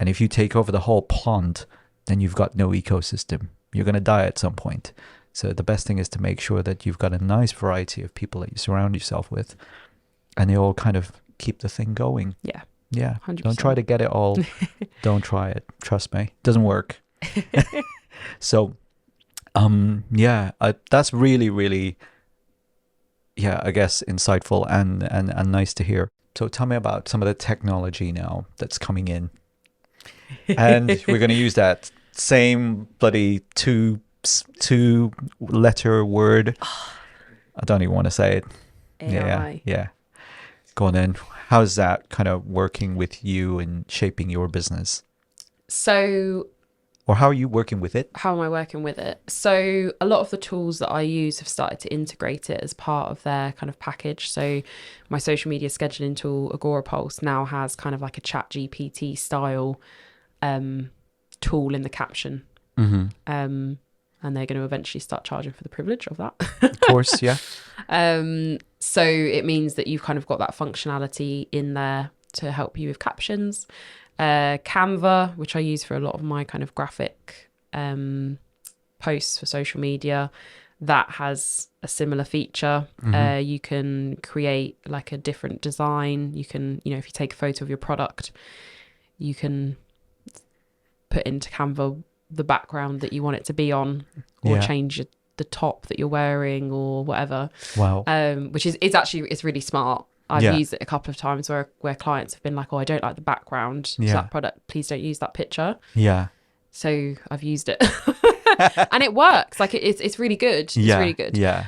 And if you take over the whole pond, then you've got no ecosystem. You're going to die at some point. So the best thing is to make sure that you've got a nice variety of people that you surround yourself with, and they all kind of keep the thing going. Yeah. Yeah. 100%. Don't try to get it all. Don't try it. Trust me. Doesn't work. So, yeah, that's really, really, yeah, I guess insightful and nice to hear. So tell me about some of the technology now that's coming in. And we're going to use that same bloody two letter word. I don't even want to say it. AI. Yeah. Go on then. How's that kind of working with you and shaping your business? So, or how are you working with it? How am I working with it? So a lot of the tools that I use have started to integrate it as part of their kind of package. So my social media scheduling tool, Agorapulse, now has kind of like a chat GPT style tool in the caption. Mm-hmm. And they're going to eventually start charging for the privilege of that. Of course, yeah. So it means that you've kind of got that functionality in there to help you with captions. Canva, which I use for a lot of my kind of graphic posts for social media, that has a similar feature. Mm-hmm. You can create like a different design. You can, if you take a photo of your product, you can put into Canva the background that you want it to be on, or change the top that you're wearing or whatever. Wow. Which is it's really smart. I've used it a couple of times where clients have been like, oh, I don't like the background to that product. Please don't use that picture. Yeah. So I've used it and it works. Like it's really good. It's really good. Yeah.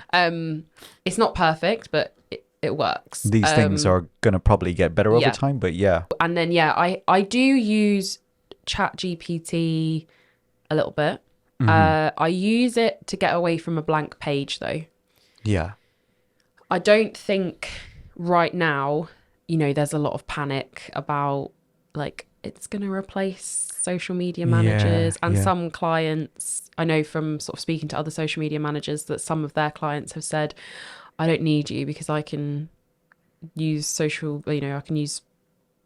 It's not perfect, but it works. These things are going to probably get better over time, but yeah. And then, I do use Chat GPT a little bit. Mm-hmm. I use it to get away from a blank page though. Yeah. I don't think right now, there's a lot of panic about like it's going to replace social media managers and some clients. I know from sort of speaking to other social media managers that some of their clients have said, I don't need you because I can use I can use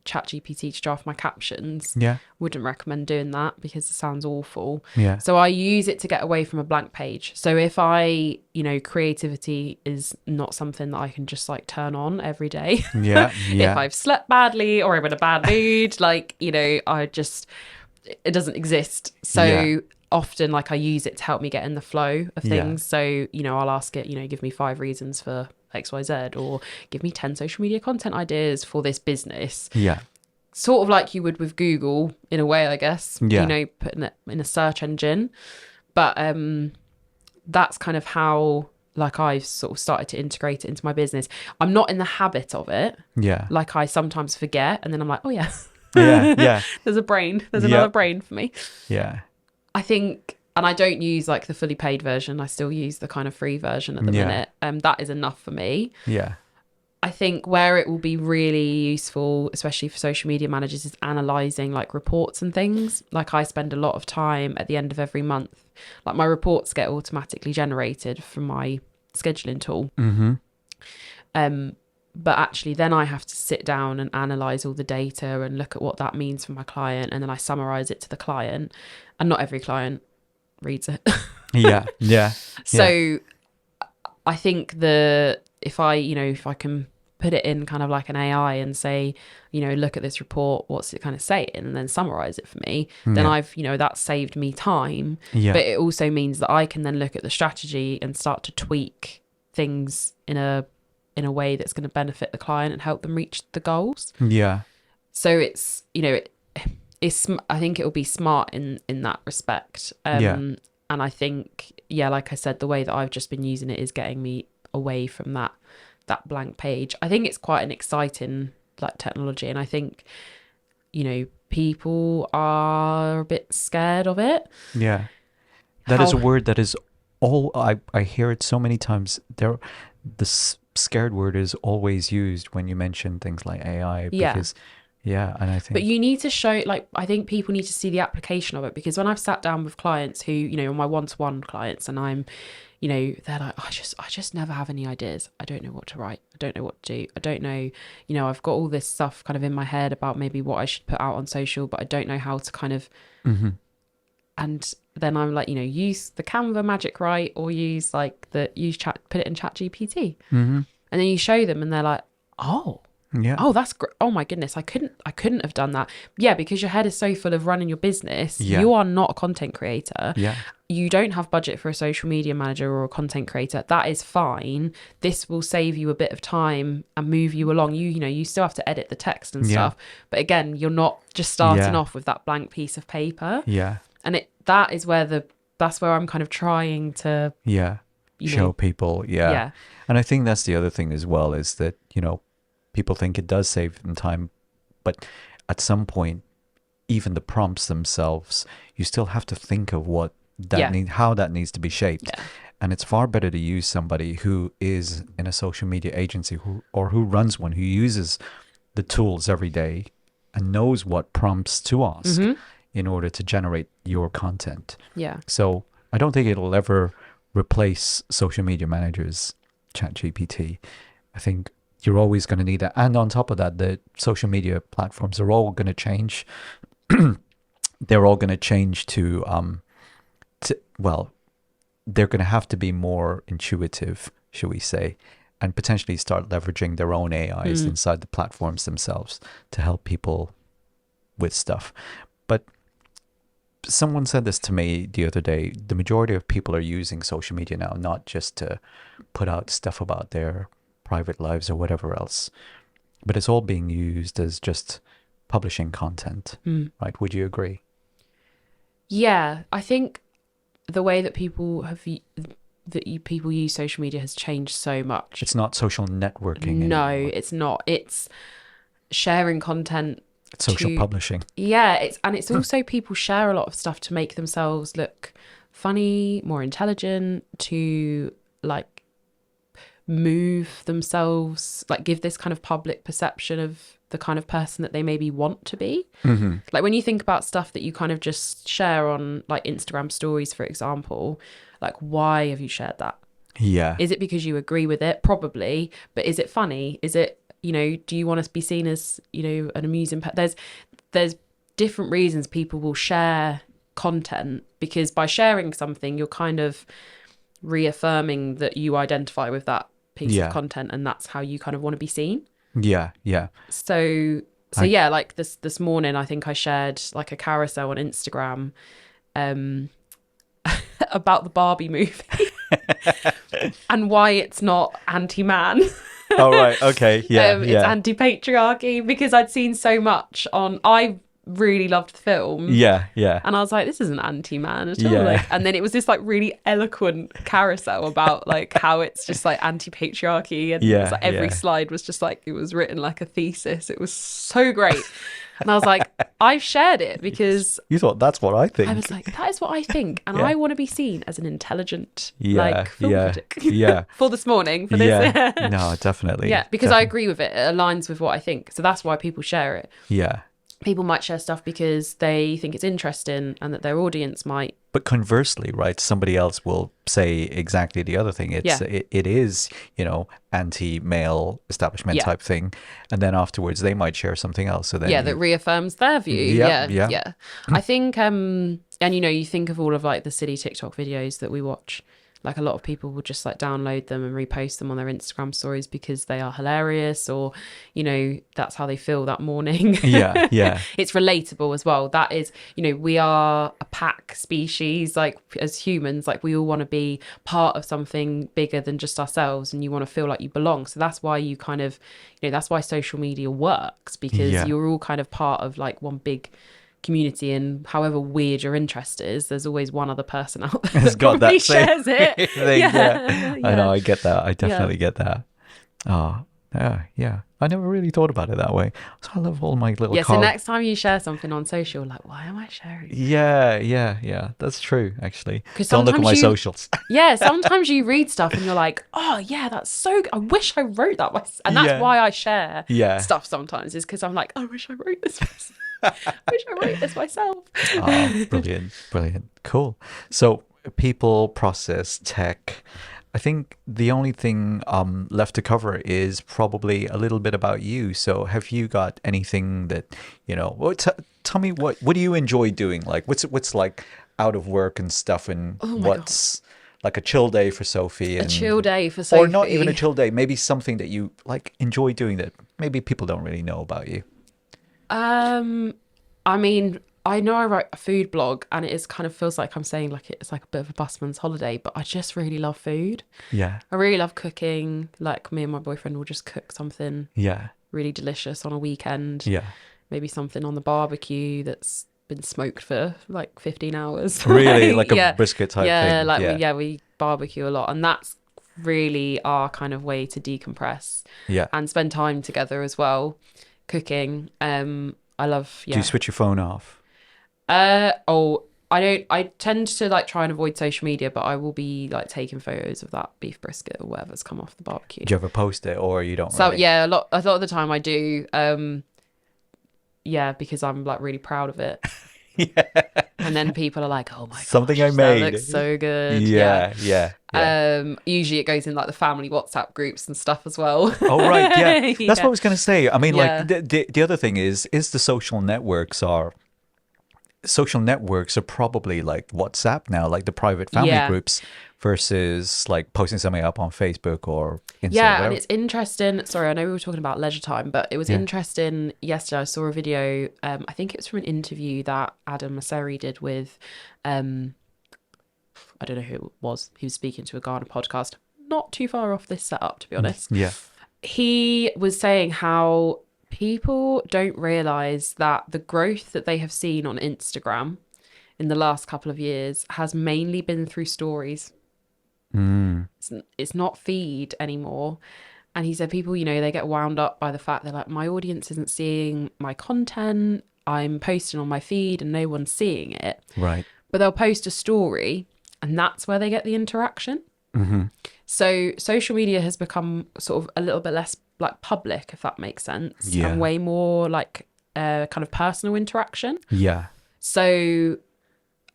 ChatGPT to draft my captions. Yeah. Wouldn't recommend doing that because it sounds awful. Yeah. So I use it to get away from a blank page. So if I, creativity is not something that I can just like turn on every day. Yeah. If I've slept badly or I'm in a bad mood, it doesn't exist. So often I use it to help me get in the flow of things. So, I'll ask it, give me 5 reasons for XYZ, or give me 10 social media content ideas for this business. Yeah. Sort of like you would with Google in a way, I guess. Yeah. Putting it in a search engine. But that's kind of how I've sort of started to integrate it into my business. I'm not in the habit of it. Yeah. I sometimes forget and then I'm like, oh yeah. Yeah. There's a brain. There's another brain for me. Yeah. I think, and I don't use the fully paid version. I still use the kind of free version at the minute. That is enough for me. Yeah. I think where it will be really useful, especially for social media managers, is analysing reports and things. I spend a lot of time at the end of every month. My reports get automatically generated from my scheduling tool. Mm-hmm. But actually then I have to sit down and analyse all the data and look at what that means for my client. And then I summarise it to the client. And not every client reads it. Yeah. So I think if I can put it in kind of like an AI and say, look at this report, what's it kind of saying, and then summarize it for me, then I've, that's saved me time. Yeah. But it also means that I can then look at the strategy and start to tweak things in a way that's going to benefit the client and help them reach the goals. Yeah. So it's, I think it will be smart in that respect. And I think, like I said, the way that I've just been using it is getting me away from that blank page. I think it's quite an exciting technology, and I think people are a bit scared of it. Yeah, that is a word that is I hear it so many times. The scared word is always used when you mention things like AI because and I think, but you need to show I think people need to see the application of it, because when I've sat down with clients who my one-to-one clients, and I'm they're like, I just never have any ideas. I don't know what to write. I don't know what to do. I don't know, I've got all this stuff kind of in my head about maybe what I should put out on social, but I don't know how to kind of, and then I'm like, use the Canva magic write, or use put it in Chat GPT. And then you show them and they're like, oh, Yeah. Oh, that's great. Oh my goodness, I couldn't have done that. Yeah, because your head is so full of running your business. Yeah. You are not a content creator. Yeah. You don't have budget for a social media manager or a content creator. That is fine. This will save you a bit of time and move you along. You know, you still have to edit the text and Yeah. stuff. But again, you're not just starting Yeah. off with that blank piece of paper. Yeah. And that's where I'm kind of trying to, Yeah. you Show know, people. Yeah. yeah. And I think that's the other thing as well, is that, people think it does save them time, but at some point, even the prompts themselves, you still have to think of how that needs to be shaped. Yeah. And it's far better to use somebody who is in a social media agency who runs one, who uses the tools every day and knows what prompts to ask in order to generate your content. Yeah. So I don't think it'll ever replace social media managers, ChatGPT. I think you're always going to need that. And on top of that, the social media platforms are all going to change. They're all going to change well, they're going to have to be more intuitive, shall we say, and potentially start leveraging their own AIs inside the platforms themselves to help people with stuff. But someone said this to me the other day. The majority of people are using social media now, not just to put out stuff about their private lives or whatever else, but it's all being used as just publishing content, right? Would you agree? Yeah, I think the way that people use social media has changed so much. It's not social networking No, anymore. it's not. It's sharing content. It's social publishing. Yeah, it's also people share a lot of stuff to make themselves look funny, more intelligent, to like move themselves, like give this kind of public perception of the kind of person that they maybe want to be. Like when you think about stuff that you kind of just share on like Instagram stories, for example, like why have you shared that? Yeah. Is it because you agree with it? Probably. But is it funny? Is it, do you want to be seen as, an amusing there's different reasons people will share content, because by sharing something, you're kind of reaffirming that you identify with that piece of content, and that's how you kind of want to be seen. Yeah. Yeah. So yeah, like this morning, I think I shared like a carousel on Instagram about the Barbie movie and why it's not anti-man. Oh, right. Okay. Yeah. It's anti-patriarchy, because I'd seen so much I really loved the film. Yeah. Yeah. And I was like, this isn't anti-man at all. Yeah. Like, and then it was this like really eloquent carousel about like how it's just like anti-patriarchy. And it was, like, every slide was just like, it was written like a thesis. It was so great. And I was like, I've shared it because you thought that's what I think. I was like, that is what I think. And I want to be seen as an intelligent like film critic. Yeah. For this morning, for this. Yeah. No, definitely. Yeah, because I agree with it. It aligns with what I think. So that's why people share it. Yeah. People might share stuff because they think it's interesting and that their audience might. But conversely, right, somebody else will say exactly the other thing. It is, anti-male establishment type thing. And then afterwards they might share something else. So then that reaffirms their view. Yeah. I think, and you think of all of like the silly TikTok videos that we watch. Like a lot of people will just like download them and repost them on their Instagram stories because they are hilarious, or, that's how they feel that morning. Yeah. Yeah. It's relatable as well. That is, we are a pack species, like as humans, like we all want to be part of something bigger than just ourselves, and you want to feel like you belong. So that's why you kind of, that's why social media works, because you're all kind of part of like one big community, and however weird your interest is, there's always one other person out there that got that shares it. I know, I get that. I definitely get that. Oh, yeah. I never really thought about it that way. So I love all my little so next time you share something on social, like, why am I sharing it? Yeah. That's true, actually. Don't look at my socials. Sometimes you read stuff and you're like, oh yeah, that's so good. I wish I wrote that myself. And that's why I share stuff sometimes, is because I'm like, I wish I wrote this myself. I wish I wrote this myself. Oh, brilliant. Cool. So people, process, tech. I think the only thing left to cover is probably a little bit about you. So have you got anything that, tell me what do you enjoy doing? Like what's like out of work and stuff, and like a chill day for Sophie, A and chill day for Sophie. or not even a chill day, maybe something that you like enjoy doing that maybe people don't really know about you. I mean, I know I write a food blog, and it is kind of feels like I'm saying like it's like a bit of a busman's holiday, but I just really love food. Yeah. I really love cooking. Like me and my boyfriend will just cook something Yeah. really delicious on a weekend. Yeah. Maybe something on the barbecue that's been smoked for like 15 hours. Really, like a yeah. brisket type Yeah, thing. like Yeah. we barbecue a lot, and that's really our kind of way to decompress Yeah. and spend time together as well, cooking. I love, Do you switch your phone off? I tend to like try and avoid social media, but I will be like taking photos of that beef brisket or whatever's come off the barbecue. Do you ever post it, or you don't So really? yeah, a lot of the time I do. Yeah, because I'm like really proud of it. Yeah. And then people are like, "Oh my Something gosh, I made. that looks so good." Yeah. Yeah. Yeah. Usually it goes in like the family WhatsApp groups and stuff as well. Oh right, yeah. That's Yeah. what I was gonna say. I mean, Yeah. like the other thing is the social networks are probably like WhatsApp now, like the private family Yeah. groups versus like posting something up on Facebook or Insta. Yeah, Whatever. and it's interesting. Sorry, I know we were talking about leisure time, but it was Yeah. interesting. Yesterday, I saw a video. I think it was from an interview that Adam Mosseri did with, I don't know who it was. He was speaking to a garden podcast, not too far off this setup, to be honest. Yeah. He was saying how people don't realize that the growth that they have seen on Instagram in the last couple of years has mainly been through stories. It's not feed anymore. And he said people, they get wound up by the fact they're like, my audience isn't seeing my content. I'm posting on my feed and no one's seeing it. Right. But they'll post a story and that's where they get the interaction. So social media has become sort of a little bit less like public, if that makes sense. Yeah. And way more like kind of personal interaction. Yeah. So,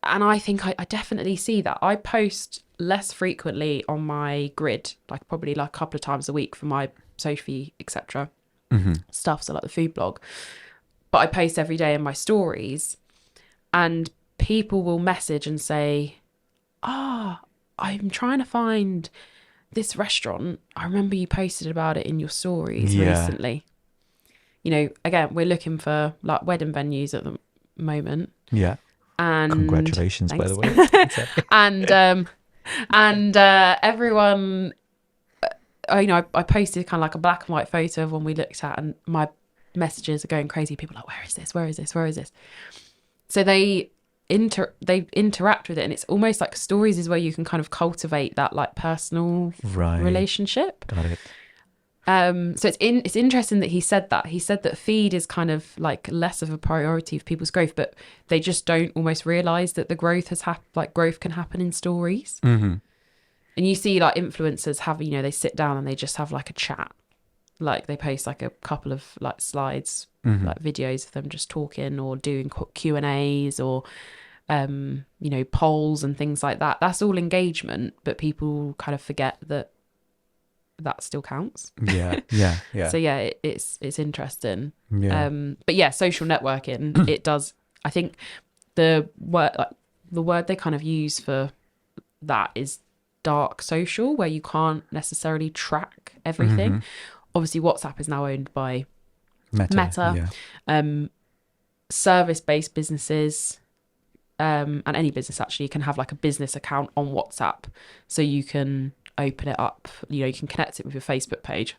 and I think I definitely see that. I post less frequently on my grid, like probably like a couple of times a week for my Sophie Etc stuff, so like the food blog. But I post every day in my stories, and people will message and say, I'm trying to find this restaurant. I remember you posted about it in your stories recently. Again, we're looking for like wedding venues at the moment. Yeah. And Congratulations, thanks. by the way. and everyone, I posted kind of like a black and white photo of one we looked at, and my messages are going crazy. People are like, where is this? Where is this? Where is this? So they interact with it, and it's almost like stories is where you can kind of cultivate that like personal relationship. Got it. So it's interesting that he said that. He said that feed is kind of like less of a priority of people's growth, but they just don't almost realize that the growth growth can happen in stories. And you see like influencers have, they sit down and they just have like a chat. Like they post like a couple of like slides, like videos of them just talking or doing Q&As or, polls and things like that. That's all engagement, but people kind of forget that still counts. Yeah. So yeah, it's interesting. Yeah. But yeah, social networking, it does. I think the word they kind of use for that is dark social, where you can't necessarily track everything. Obviously, WhatsApp is now owned by Meta. Yeah. Service-based businesses, and any business actually can have like a business account on WhatsApp, so you can open it up. You can connect it with your Facebook page.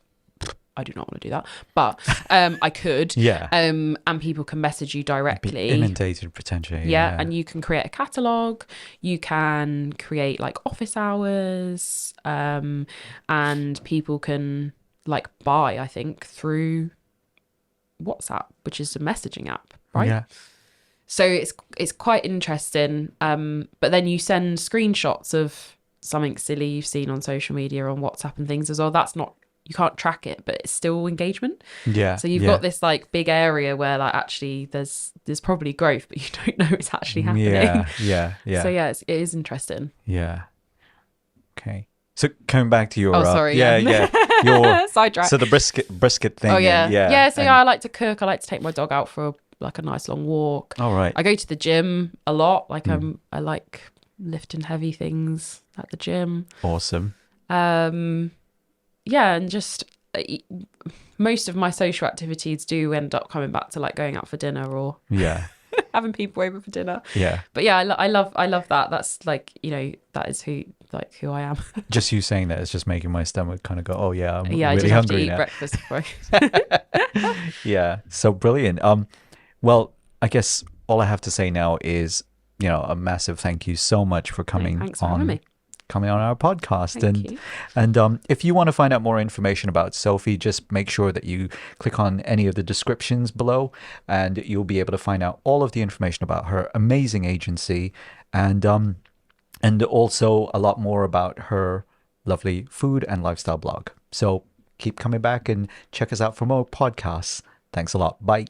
I do not want to do that, but I could. Yeah. And people can message you directly. Be inundated potentially. Yeah, and you can create a catalogue. You can create like office hours, and people can like buy, I think, through WhatsApp, which is a messaging app, right? Yeah. So it's quite interesting. But then you send screenshots of something silly you've seen on social media on WhatsApp and things as well. That's not, you can't track it, but it's still engagement. Yeah. So you've got this like big area where like actually there's probably growth, but you don't know it's actually happening. Yeah. So yeah, it is interesting. Yeah. Okay. So coming back to your sorry. your sidetrack. So the brisket thing. Oh yeah. Yeah. So I like to cook. I like to take my dog out for like a nice long walk. All right. I go to the gym a lot. Like I like lifting heavy things at the gym. Awesome. Yeah, and just most of my social activities do end up coming back to like going out for dinner or Yeah. having people over for dinner. Yeah. But yeah, I love that. That's like, you know, that is who I am. Just you saying that is just making my stomach kind of go, oh yeah, I'm Yeah, I really did have to hungry eat now. breakfast before. Yeah. So brilliant. Well, I guess all I have to say now is, a massive thank you so much for coming Thanks for having me. coming on our podcast. Thank you. And if you want to find out more information about Sophie, just make sure that you click on any of the descriptions below, and you'll be able to find out all of the information about her amazing agency, and also a lot more about her lovely food and lifestyle blog. So keep coming back and check us out for more podcasts. Thanks a lot. Bye.